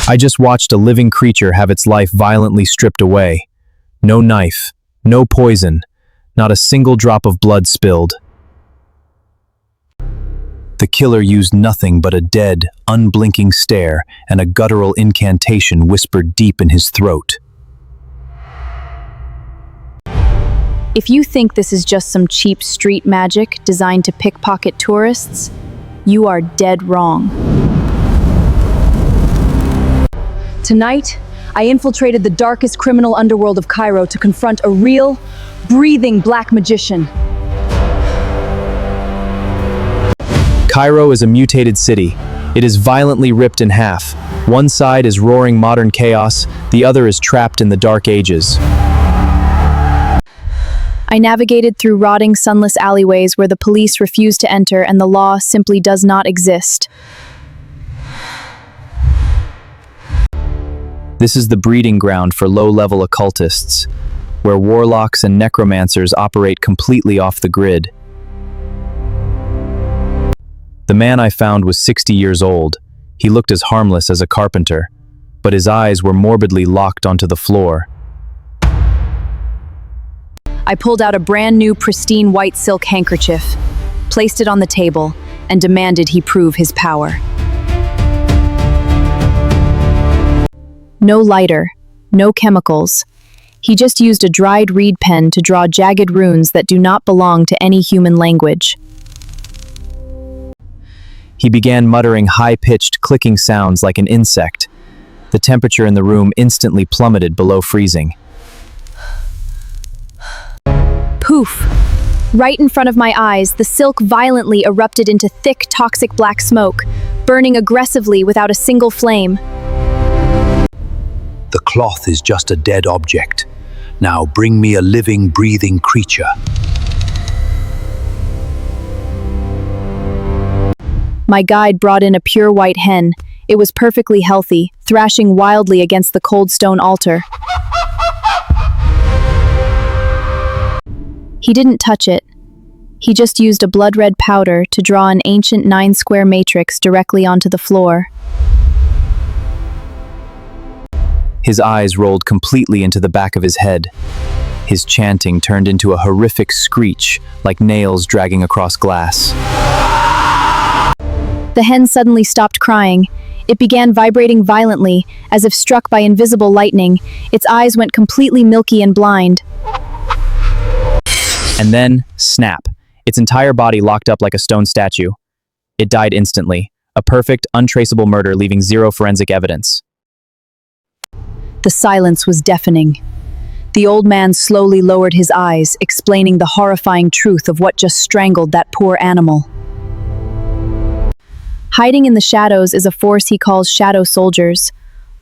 I just watched a living creature have its life violently stripped away. No knife, no poison, not a single drop of blood spilled. The killer used nothing but a dead, unblinking stare and a guttural incantation whispered deep in his throat. If you think this is just some cheap street magic designed to pickpocket tourists, you are dead wrong. Tonight, I infiltrated the darkest criminal underworld of Cairo to confront a real, breathing black magician. Cairo is a mutated city. It is violently ripped in half. One side is roaring modern chaos, the other is trapped in the dark ages. I navigated through rotting, sunless alleyways where the police refuse to enter and the law simply does not exist. This is the breeding ground for low-level occultists, where warlocks and necromancers operate completely off the grid. The man I found was 60 years old. He looked as harmless as a carpenter, but his eyes were morbidly locked onto the floor. I pulled out a brand new, pristine white silk handkerchief, placed it on the table, and demanded he prove his power. No lighter, no chemicals. He just used a dried reed pen to draw jagged runes that do not belong to any human language. He began muttering high-pitched, clicking sounds like an insect. The temperature in the room instantly plummeted below freezing. Poof! Right in front of my eyes, the silk violently erupted into thick, toxic black smoke, burning aggressively without a single flame. The cloth is just a dead object. Now bring me a living, breathing creature. My guide brought in a pure white hen. It was perfectly healthy, thrashing wildly against the cold stone altar. He didn't touch it. He just used a blood-red powder to draw an ancient 9-square matrix directly onto the floor. His eyes rolled completely into the back of his head. His chanting turned into a horrific screech, like nails dragging across glass. The hen suddenly stopped crying. It began vibrating violently, as if struck by invisible lightning. Its eyes went completely milky and blind. And then, snap. Its entire body locked up like a stone statue. It died instantly. A perfect, untraceable murder leaving zero forensic evidence. The silence was deafening. The old man slowly lowered his eyes, explaining the horrifying truth of what just strangled that poor animal. Hiding in the shadows is a force he calls shadow soldiers,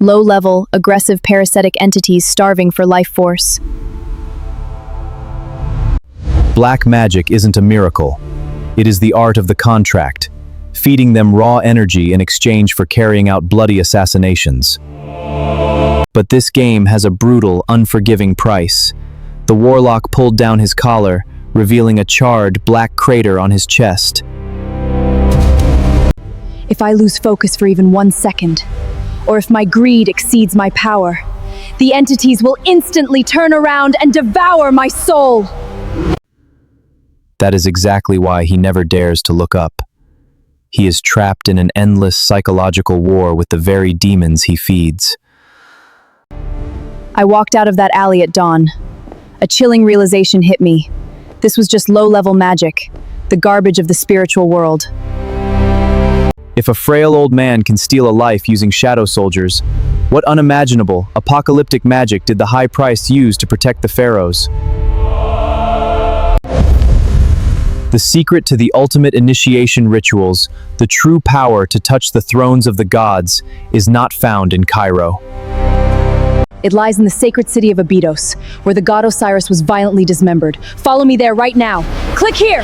low-level, aggressive parasitic entities starving for life force. Black magic isn't a miracle. It is the art of the contract, feeding them raw energy in exchange for carrying out bloody assassinations. But this game has a brutal, unforgiving price. The warlock pulled down his collar, revealing a charred, black crater on his chest. If I lose focus for even 1 second, or if my greed exceeds my power, the entities will instantly turn around and devour my soul. That is exactly why he never dares to look up. He is trapped in an endless psychological war with the very demons he feeds. I walked out of that alley at dawn. A chilling realization hit me. This was just low-level magic, the garbage of the spiritual world. If a frail old man can steal a life using shadow soldiers, what unimaginable, apocalyptic magic did the high priest use to protect the pharaohs? The secret to the ultimate initiation rituals, the true power to touch the thrones of the gods, is not found in Cairo. It lies in the sacred city of ABYDOS, where the god Osiris was violently dismembered. Follow me there right now. Click here!